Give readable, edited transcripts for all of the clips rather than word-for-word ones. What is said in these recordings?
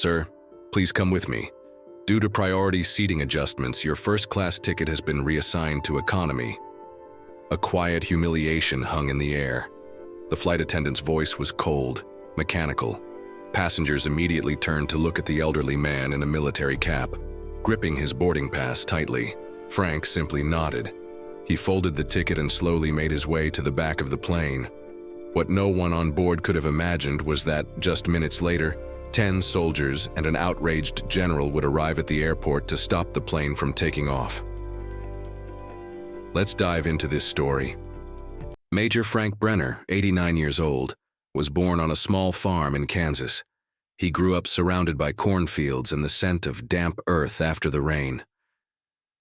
Sir, please come with me. Due to priority seating adjustments, your first-class ticket has been reassigned to economy. A quiet humiliation hung in the air. The flight attendant's voice was cold, mechanical. Passengers immediately turned to look at the elderly man in a military cap, gripping his boarding pass tightly. Frank simply nodded. He folded the ticket and slowly made his way to the back of the plane. What no one on board could have imagined was that, just minutes later, 10 soldiers and an outraged general would arrive at the airport to stop the plane from taking off. Let's dive into this story. Major Frank Brener, 89 years old, was born on a small farm in Kansas. He grew up surrounded by cornfields and the scent of damp earth after the rain.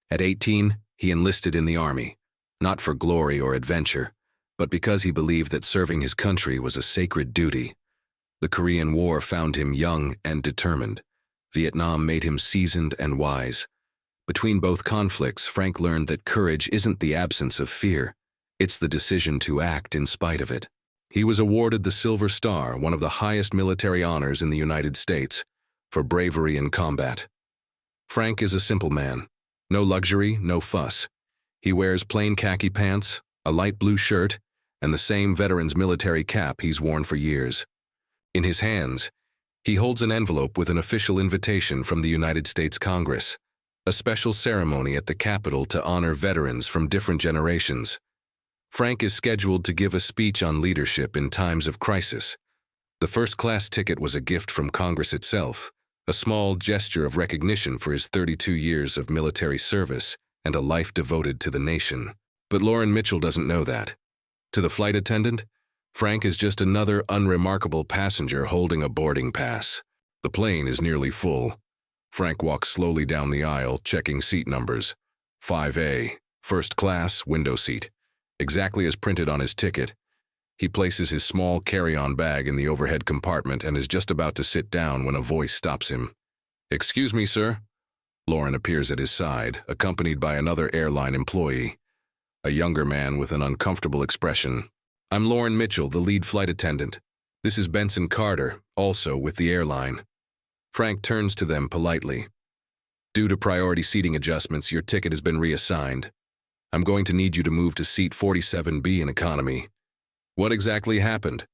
At 18, he enlisted in the army, not for glory or adventure, but because he believed that serving his country was a sacred duty. The Korean War found him young and determined. Vietnam made him seasoned and wise. Between both conflicts, Frank learned that courage isn't the absence of fear, it's the decision to act in spite of it. He was awarded the Silver Star, one of the highest military honors in the United States, for bravery in combat. Frank is a simple man. No luxury, no fuss. He wears plain khaki pants, a light blue shirt, and the same veteran's military cap he's worn for years. In his hands, he holds an envelope with an official invitation from the United States Congress, a special ceremony at the Capitol to honor veterans from different generations. Frank is scheduled to give a speech on leadership in times of crisis. The first-class ticket was a gift from Congress itself, a small gesture of recognition for his 32 years of military service and a life devoted to the nation. But Lauren Mitchell doesn't know that. To the flight attendant, Frank is just another unremarkable passenger holding a boarding pass. The plane is nearly full. Frank walks slowly down the aisle, checking seat numbers. 5A, first class, window seat. Exactly as printed on his ticket. He places his small carry-on bag in the overhead compartment and is just about to sit down when a voice stops him. "Excuse me, sir." Lauren appears at his side, accompanied by another airline employee, a younger man with an uncomfortable expression. "I'm Lauren Mitchell, the lead flight attendant. This is Benson Carter, also with the airline." Frank turns to them politely. "Due to priority seating adjustments, your ticket has been reassigned. I'm going to need you to move to seat 47B in economy." "What exactly happened?"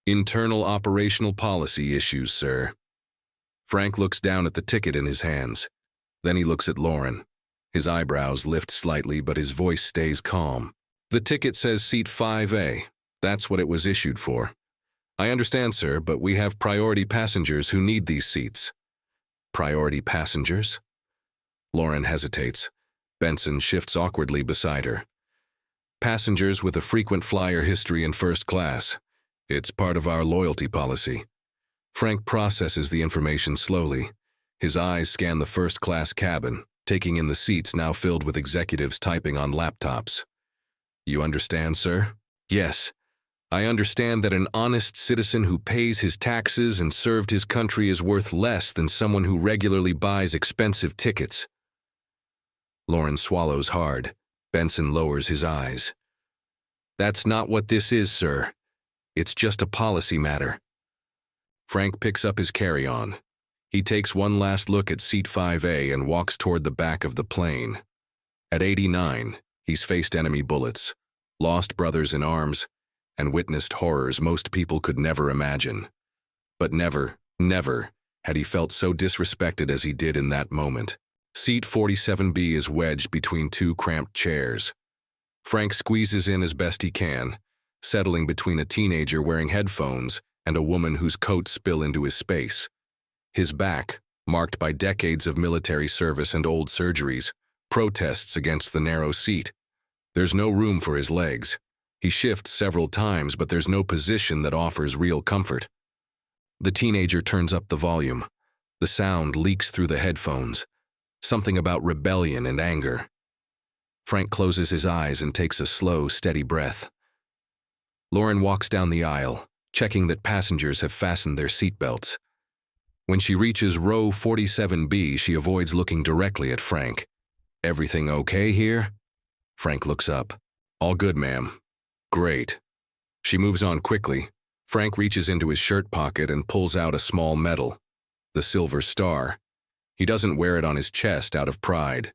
"Internal operational policy issues, sir." Frank looks down at the ticket in his hands. Then he looks at Lauren. His eyebrows lift slightly, but his voice stays calm. "The ticket says seat 5A. That's what it was issued for." "I understand, sir, but we have priority passengers who need these seats." "Priority passengers?" Lauren hesitates. Benson shifts awkwardly beside her. "Passengers with a frequent flyer history in first class. It's part of our loyalty policy." Frank processes the information slowly. His eyes scan the first-class cabin, taking in the seats now filled with executives typing on laptops. "You understand, sir?" "Yes. I understand that an honest citizen who pays his taxes and served his country is worth less than someone who regularly buys expensive tickets." Lauren swallows hard. Benson lowers his eyes. "That's not what this is, sir. It's just a policy matter." Frank picks up his carry-on. He takes one last look at seat 5A and walks toward the back of the plane. At 89, he's faced enemy bullets, lost brothers in arms, and witnessed horrors most people could never imagine. But never, never had he felt so disrespected as he did in that moment. Seat 47B is wedged between two cramped chairs. Frank squeezes in as best he can, settling between a teenager wearing headphones and a woman whose coats spill into his space. His back, marked by decades of military service and old surgeries, protests against the narrow seat. There's no room for his legs. He shifts several times, but there's no position that offers real comfort. The teenager turns up the volume. The sound leaks through the headphones. Something about rebellion and anger. Frank closes his eyes and takes a slow, steady breath. Lauren walks down the aisle, checking that passengers have fastened their seatbelts. When she reaches row 47B, she avoids looking directly at Frank. "Everything okay here?" Frank looks up. "All good, ma'am." "Great." She moves on quickly. Frank reaches into his shirt pocket and pulls out a small medal. the Silver Star. He doesn't wear it on his chest out of pride,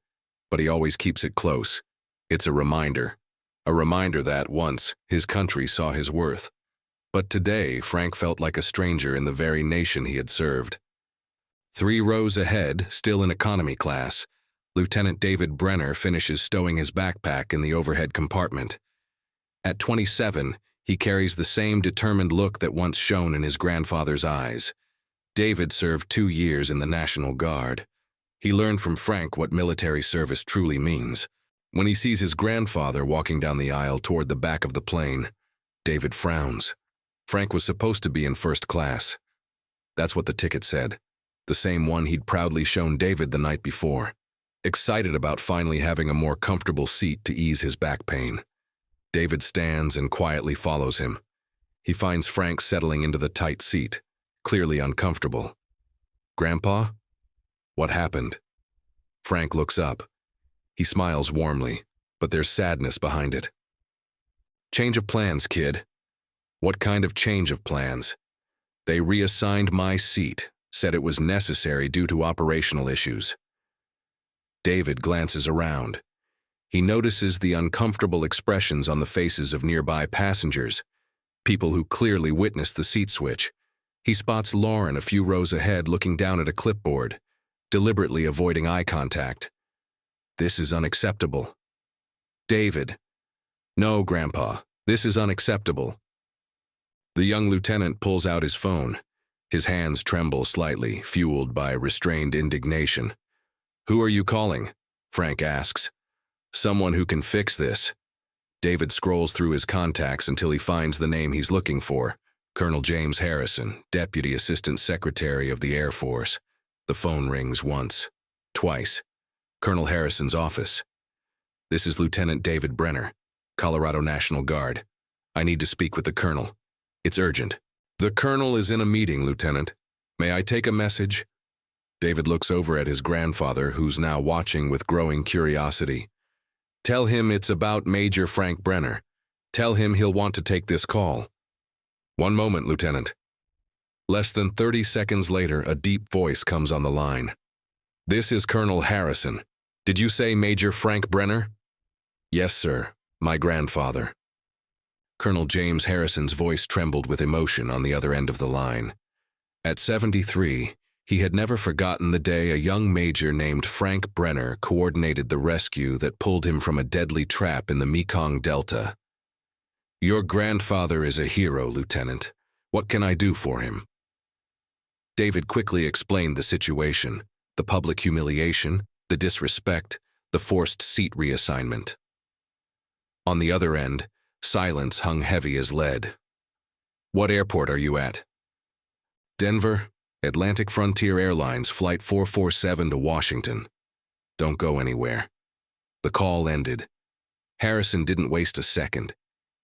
but he always keeps it close. It's a reminder that once his country saw his worth. But today, Frank felt like a stranger in the very nation he had served. 3 rows ahead, still in economy class, Lieutenant David Brener finishes stowing his backpack in the overhead compartment. At 27, he carries the same determined look that once shone in his grandfather's eyes. David served 2 years in the National Guard. He learned from Frank what military service truly means. When he sees his grandfather walking down the aisle toward the back of the plane, David frowns. Frank was supposed to be in first class. That's what the ticket said, the same one he'd proudly shown David the night before. Excited about finally having a more comfortable seat to ease his back pain, David stands and quietly follows him. He finds Frank settling into the tight seat, clearly uncomfortable. "Grandpa? What happened?" Frank looks up. He smiles warmly, but there's sadness behind it. "Change of plans, kid." "What kind of change of plans?" "They reassigned my seat, said it was necessary due to operational issues." David glances around. He notices the uncomfortable expressions on the faces of nearby passengers, people who clearly witnessed the seat switch. He spots Lauren a few rows ahead looking down at a clipboard, deliberately avoiding eye contact. This is unacceptable. "David." "No, Grandpa, this is unacceptable." The young lieutenant pulls out his phone. His hands tremble slightly, fueled by restrained indignation. "Who are you calling?" Frank asks. "Someone who can fix this." David scrolls through his contacts until he finds the name he's looking for, Colonel James Harrison, Deputy Assistant Secretary of the Air Force. The phone rings once, twice. Colonel Harrison's office. "This is Lieutenant David Brener, Colorado National Guard. I need to speak with the colonel. It's urgent." "The colonel is in a meeting, Lieutenant. May I take a message?" David looks over at his grandfather, who's now watching with growing curiosity. "Tell him it's about Major Frank Brener. Tell him he'll want to take this call." "One moment, Lieutenant." Less than 30 seconds later, a deep voice comes on the line. "This is Colonel Harrison. Did you say Major Frank Brener?" "Yes, sir. My grandfather." Colonel James Harrison's voice trembled with emotion on the other end of the line. At 73, he had never forgotten the day a young major named Frank Brener coordinated the rescue that pulled him from a deadly trap in the Mekong Delta. "Your grandfather is a hero, Lieutenant. What can I do for him?" David quickly explained the situation, the public humiliation, the disrespect, the forced seat reassignment. On the other end, silence hung heavy as lead. "What airport are you at?" "Denver, Atlantic Frontier Airlines, Flight 447 to Washington." "Don't go anywhere." The call ended. Harrison didn't waste a second.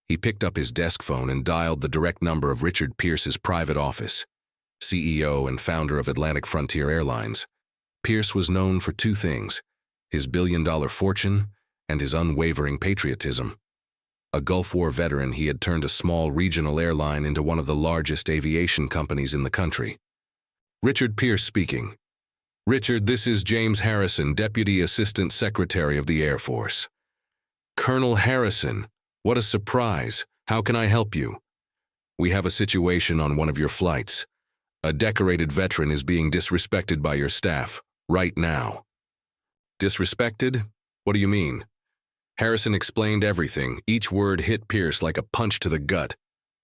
He picked up his desk phone and dialed the direct number of Richard Pierce's private office, CEO and founder of Atlantic Frontier Airlines. Pierce was known for 2 things, his billion-dollar fortune and his unwavering patriotism. A Gulf War veteran, he had turned a small regional airline into one of the largest aviation companies in the country. "Richard Pierce speaking." "Richard, this is James Harrison, Deputy Assistant Secretary of the Air Force." "Colonel Harrison, what a surprise. How can I help you?" "We have a situation on one of your flights. A decorated veteran is being disrespected by your staff, right now." "Disrespected? What do you mean?" Harrison explained everything. Each word hit Pierce like a punch to the gut.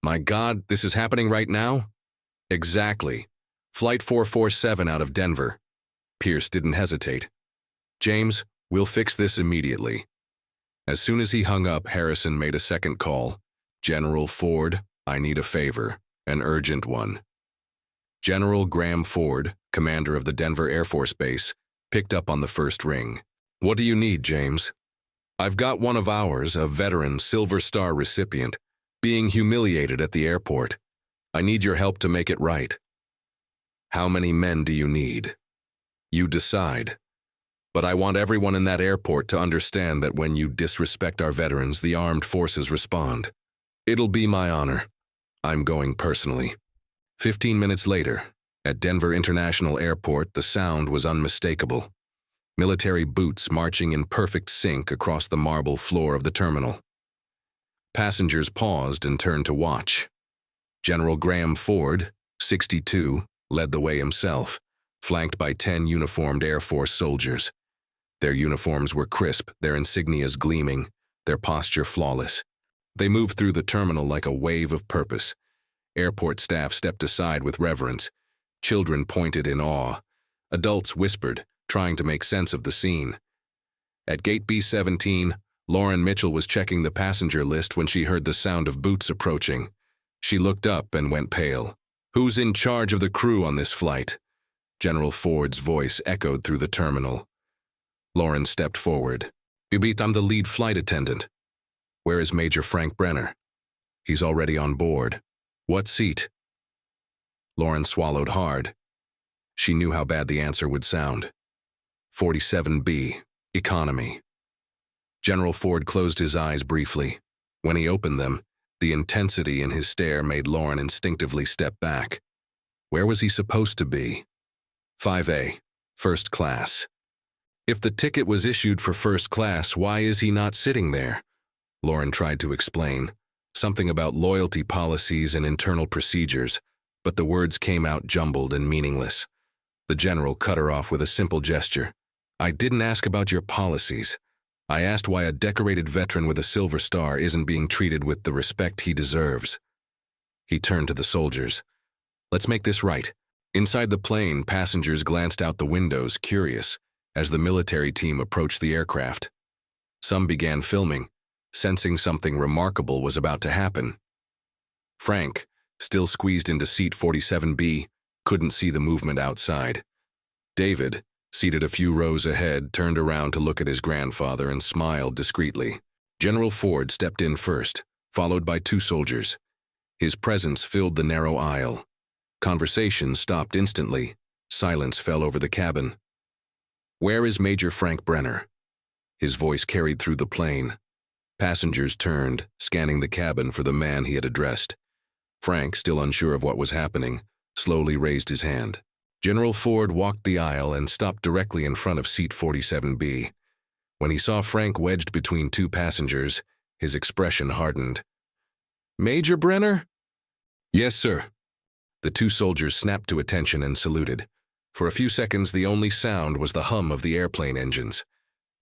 "My God, this is happening right now?" "Exactly. Flight 447 out of Denver." Pierce didn't hesitate. "James, we'll fix this immediately." As soon as he hung up, Harrison made a second call. "General Ford, I need a favor, an urgent one." General Graham Ford, commander of the Denver Air Force Base, picked up on the first ring. "What do you need, James?" "I've got one of ours, a veteran Silver Star recipient, being humiliated at the airport. I need your help to make it right." "How many men do you need?" "You decide. But I want everyone in that airport to understand that when you disrespect our veterans, the armed forces respond." "It'll be my honor. I'm going personally." 15 minutes later, At Denver International Airport, the sound was unmistakable. Military boots marching in perfect sync across the marble floor of the terminal. Passengers paused and turned to watch. General Graham Ford, 62, led the way himself, flanked by 10 uniformed Air Force soldiers. Their uniforms were crisp, their insignias gleaming, their posture flawless. They moved through the terminal like a wave of purpose. Airport staff stepped aside with reverence. Children pointed in awe. Adults whispered, trying to make sense of the scene. At gate B-17, Lauren Mitchell was checking the passenger list when she heard the sound of boots approaching. She looked up and went pale. "Who's in charge of the crew on this flight?" General Ford's voice echoed through the terminal. Lauren stepped forward. "I'm the lead flight attendant." "Where is Major Frank Brener?" "He's already on board." "What seat?" Lauren swallowed hard. She knew how bad the answer would sound. 47B, Economy. General Ford closed his eyes briefly. When he opened them, the intensity in his stare made Lauren instinctively step back. Where was he supposed to be? 5A, First Class. If the ticket was issued for first class, why is he not sitting there? Lauren tried to explain, something about loyalty policies and internal procedures, but the words came out jumbled and meaningless. The general cut her off with a simple gesture. "I didn't ask about your policies. I asked why a decorated veteran with a Silver Star isn't being treated with the respect he deserves." He turned to the soldiers. "Let's make this right." Inside the plane, passengers glanced out the windows, curious, as the military team approached the aircraft. Some began filming, sensing something remarkable was about to happen. Frank, still squeezed into seat 47B, couldn't see the movement outside. David, seated a few rows ahead, turned around to look at his grandfather and smiled discreetly. General Ford stepped in first, followed by 2 soldiers. His presence filled the narrow aisle. Conversation stopped instantly. Silence fell over the cabin. "Where is Major Frank Brener?" His voice carried through the plane. Passengers turned, scanning the cabin for the man he had addressed. Frank, still unsure of what was happening, slowly raised his hand. General Ford walked the aisle and stopped directly in front of seat 47B. When he saw Frank wedged between 2 passengers, his expression hardened. "Major Brener?" "Yes, sir." The 2 soldiers snapped to attention and saluted. For a few seconds, the only sound was the hum of the airplane engines.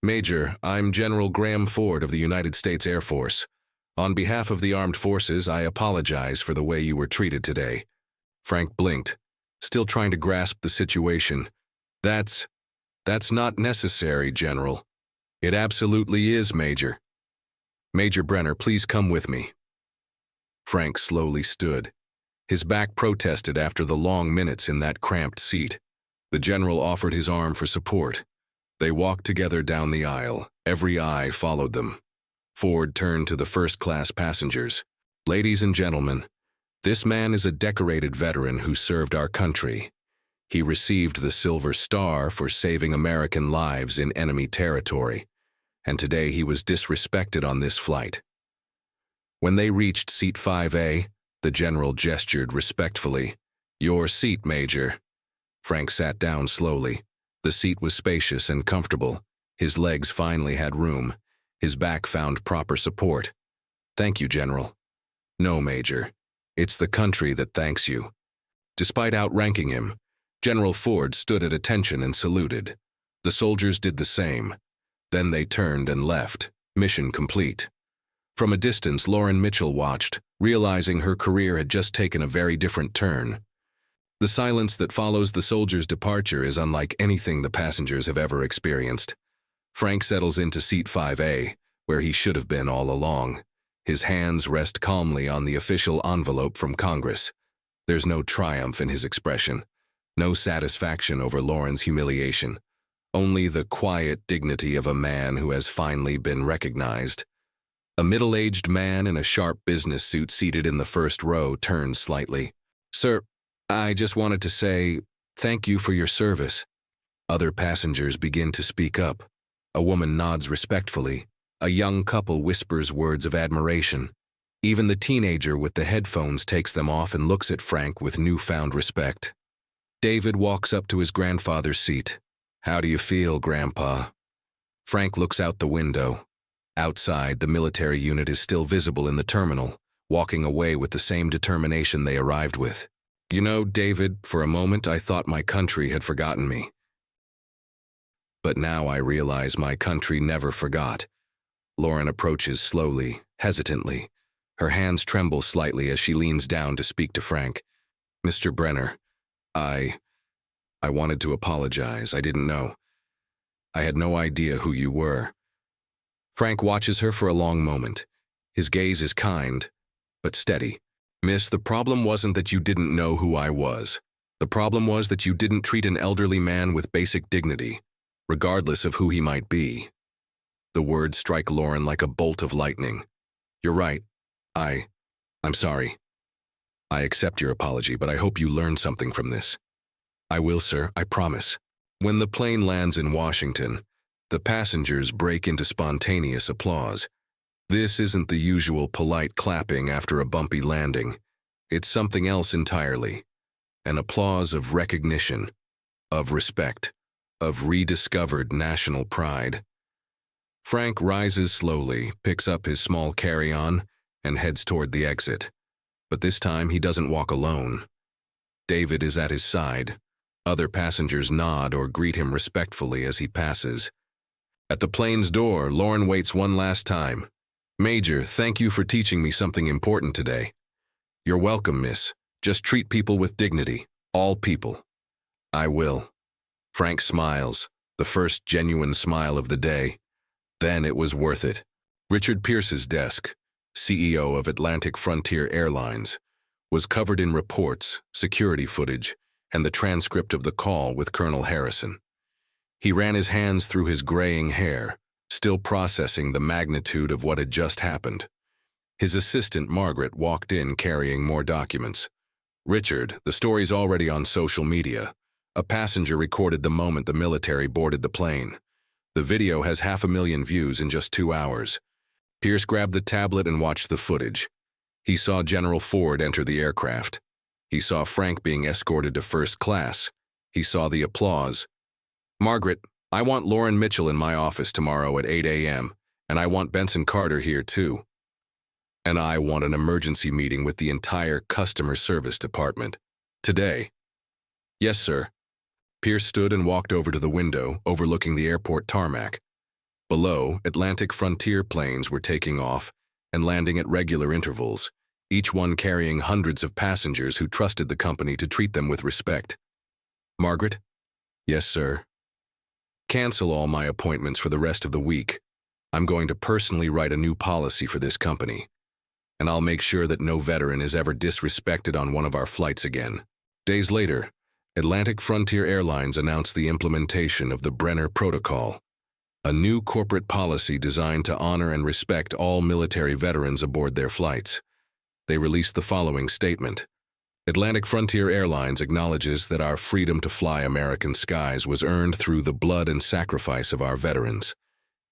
"Major, I'm General Graham Ford of the United States Air Force. On behalf of the armed forces, I apologize for the way you were treated today." Frank blinked, still trying to grasp the situation. That's not necessary, General." "It absolutely is, Major." "Major Brener, please come with me." Frank slowly stood. His back protested after the long minutes in that cramped seat. The general offered his arm for support. They walked together down the aisle. Every eye followed them. Ford turned to the first-class passengers. "Ladies and gentlemen, this man is a decorated veteran who served our country. He received the Silver Star for saving American lives in enemy territory, and today he was disrespected on this flight." When they reached seat 5A, the general gestured respectfully. "Your seat, Major." Frank sat down slowly. The seat was spacious and comfortable. His legs finally had room. His back found proper support. "Thank you, General." "No, Major. It's the country that thanks you." Despite outranking him, General Ford stood at attention and saluted. The soldiers did the same. Then they turned and left, mission complete. From a distance, Lauren Mitchell watched, realizing her career had just taken a very different turn. The silence that follows the soldier's departure is unlike anything the passengers have ever experienced. Frank settles into seat 5A, where he should have been all along. His hands rest calmly on the official envelope from Congress. There's no triumph in his expression, no satisfaction over Lauren's humiliation, only the quiet dignity of a man who has finally been recognized. A middle-aged man in a sharp business suit seated in the first row turns slightly. "Sir, I just wanted to say thank you for your service." Other passengers begin to speak up. A woman nods respectfully. A young couple whispers words of admiration. Even the teenager with the headphones takes them off and looks at Frank with newfound respect. David walks up to his grandfather's seat. "How do you feel, Grandpa?" Frank looks out the window. Outside, the military unit is still visible in the terminal, walking away with the same determination they arrived with. "You know, David, for a moment I thought my country had forgotten me. But now I realize my country never forgot." Lauren approaches slowly, hesitantly. Her hands tremble slightly as she leans down to speak to Frank. "Mr. Brener, I wanted to apologize. I didn't know. I had no idea who you were." Frank watches her for a long moment. His gaze is kind, but steady. "Miss, the problem wasn't that you didn't know who I was. The problem was that you didn't treat an elderly man with basic dignity, regardless of who he might be." The words strike Lauren like a bolt of lightning. "You're right. I'm sorry. I accept your apology, but I hope you learned something from this." "I will, sir, I promise." When the plane lands in Washington, the passengers break into spontaneous applause. This isn't the usual polite clapping after a bumpy landing. It's something else entirely. An applause of recognition, of respect, of rediscovered national pride. Frank rises slowly, picks up his small carry-on, and heads toward the exit. But this time he doesn't walk alone. David is at his side. Other passengers nod or greet him respectfully as he passes. At the plane's door, Lauren waits one last time. "Major, thank you for teaching me something important today." "You're welcome, miss. Just treat people with dignity. All people." "I will." Frank smiles, the first genuine smile of the day. Then it was worth it. Richard Pierce's desk, CEO of Atlantic Frontier Airlines, was covered in reports, security footage, and the transcript of the call with Colonel Harrison. He ran his hands through his graying hair, still processing the magnitude of what had just happened. His assistant, Margaret, walked in carrying more documents. "Richard, the story's already on social media. A passenger recorded the moment the military boarded the plane. The video has 500,000 views in just 2 hours." Pierce grabbed the tablet and watched the footage. He saw General Ford enter the aircraft. He saw Frank being escorted to first class. He saw the applause. "Margaret, I want Lauren Mitchell in my office tomorrow at 8 a.m., and I want Benson Carter here too. And I want an emergency meeting with the entire customer service department. Today." "Yes, sir." Pierce stood and walked over to the window, overlooking the airport tarmac. Below, Atlantic Frontier planes were taking off and landing at regular intervals, each one carrying hundreds of passengers who trusted the company to treat them with respect. "Margaret?" "Yes, sir." "Cancel all my appointments for the rest of the week. I'm going to personally write a new policy for this company, and I'll make sure that no veteran is ever disrespected on one of our flights again." Days later, Atlantic Frontier Airlines announced the implementation of the Brener Protocol, a new corporate policy designed to honor and respect all military veterans aboard their flights. They released the following statement: "Atlantic Frontier Airlines acknowledges that our freedom to fly American skies was earned through the blood and sacrifice of our veterans.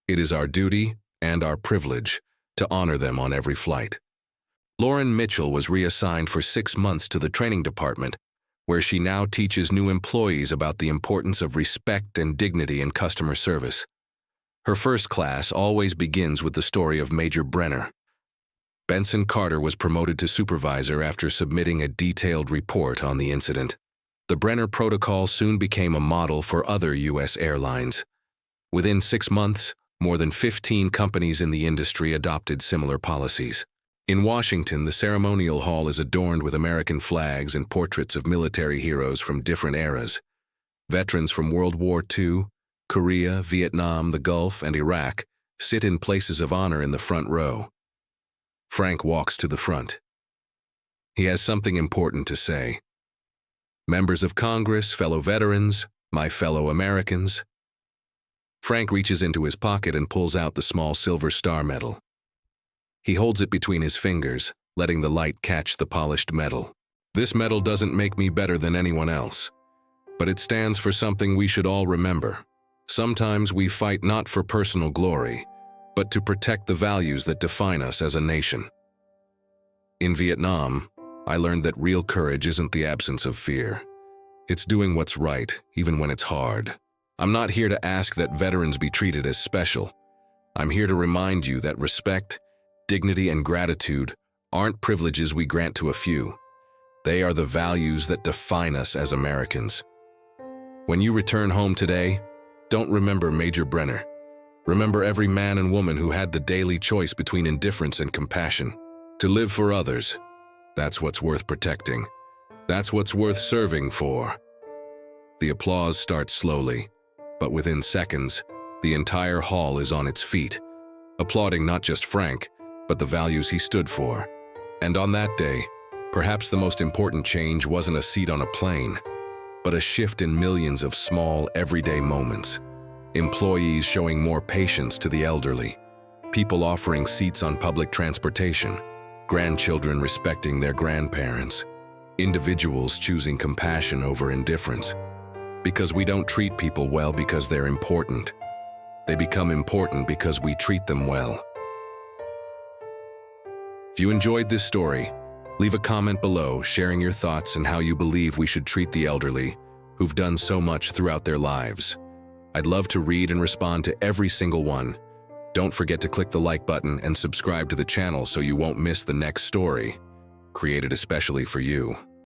It is our duty and our privilege to honor them on every flight." Lauren Mitchell was reassigned for 6 months to the training department, where she now teaches new employees about the importance of respect and dignity in customer service. Her first class always begins with the story of Major Brener. Benson Carter was promoted to supervisor after submitting a detailed report on the incident. The Brener Protocol soon became a model for other U.S. airlines. Within 6 months, more than 15 companies in the industry adopted similar policies. In Washington, the ceremonial hall is adorned with American flags and portraits of military heroes from different eras. Veterans from World War II, Korea, Vietnam, the Gulf, and Iraq sit in places of honor in the front row. Frank walks to the front. He has something important to say. "Members of Congress, fellow veterans, my fellow Americans." Frank reaches into his pocket and pulls out the small silver star medal. He holds it between his fingers, letting the light catch the polished metal. "This medal doesn't make me better than anyone else, but it stands for something we should all remember. Sometimes we fight not for personal glory, but to protect the values that define us as a nation. In Vietnam, I learned that real courage isn't the absence of fear. It's doing what's right, even when it's hard. I'm not here to ask that veterans be treated as special. I'm here to remind you that respect, dignity, and gratitude aren't privileges we grant to a few. They are the values that define us as Americans. When you return home today, don't remember Major Brener. Remember every man and woman who had the daily choice between indifference and compassion. To live for others, that's what's worth protecting. That's what's worth serving for. The applause starts slowly, but within seconds, the entire hall is on its feet, applauding not just Frank, but the values he stood for. And on that day, perhaps the most important change wasn't a seat on a plane, but a shift in millions of small, everyday moments. Employees showing more patience to the elderly, people offering seats on public transportation, grandchildren respecting their grandparents, individuals choosing compassion over indifference. Because we don't treat people well because they're important. They become important because we treat them well. If you enjoyed this story, leave a comment below sharing your thoughts and how you believe we should treat the elderly who've done so much throughout their lives. I'd love to read and respond to every single one. Don't forget to click the like button and subscribe to the channel so you won't miss the next story, created especially for you.